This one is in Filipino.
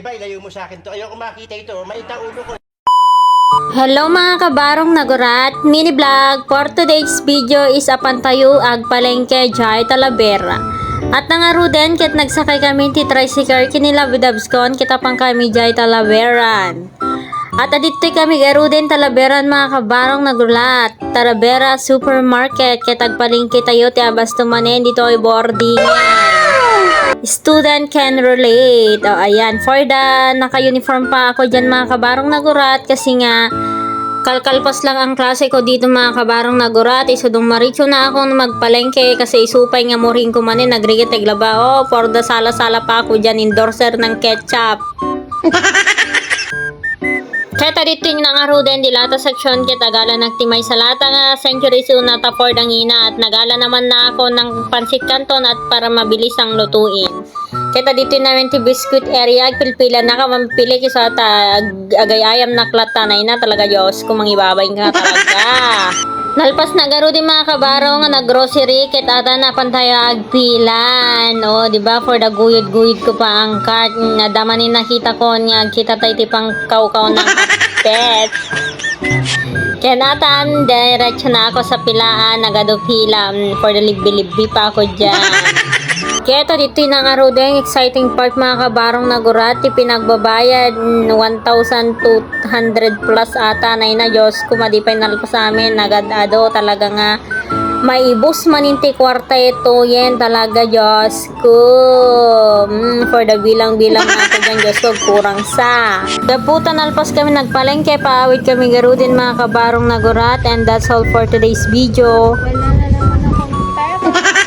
ba, ilayo mo sa akin to. Ayoko makita ito. Maita ulo ko. Hello mga kabarong nagurat, mini vlog for today's video is apan tayo ag palengke Jay Talavera. At nangaruden ket nagsakay kami ti tricycle kinila bidabskon kita pang kami Jay Talaveran. At adito kami garuden Talaveran mga kabarong nagulat. Talavera Supermarket ket agpalengke tayo ti abas tumanen dito ay boarding. Student can relate. O, ayan. For the naka-uniform pa ako dyan mga kabarong nagurat kasi nga kalkalpas lang ang klase ko dito mga kabarong nagurat. Isudong maritso na akong magpalengke kasi isupay nga moring ko manin nagrigit teglaba. Oh, for the sala-sala pa ako dyan endorser ng ketchup. Kaya dito yung nangaruden di lata section kita gala nagtimay sa lata nga century una ta for dangina at nagala naman na ako ng pansit canton at para mabilis ang lutuin. Kaya dito namin ti biscuit area pilpila na ka mamipili kisa ta agayayam na klatanay na talaga Diyos kung mangibabay ka talaga. Nalpas na garo din mga kabaro nga nag-grocery ket ata na pantaya agpilan. O, di ba for the guyod-guyod ko pa ang cart na damanin nakita ko nga kita tay ti pang kaw-kaw ng pet. Kaya nataan diretso na ako sa pilaan nagado pila for the libbi-libbi pa ako diyan. Kaya ito dito yung nangarudeng exciting part mga kabarong nagurat pinagbabayad 1,200 plus ata na ina Diyos kumadipay nalpas sa amin nagadado talaga nga maibos maninti kwarta ito yan talaga Diyos ko for the bilang-bilang natin dyan Diyos ko kurang sa daputa nalpas kami nagpalengke paawit kami garudin mga kabarong nagurat and that's all for today's video. Wala na naman akong pera.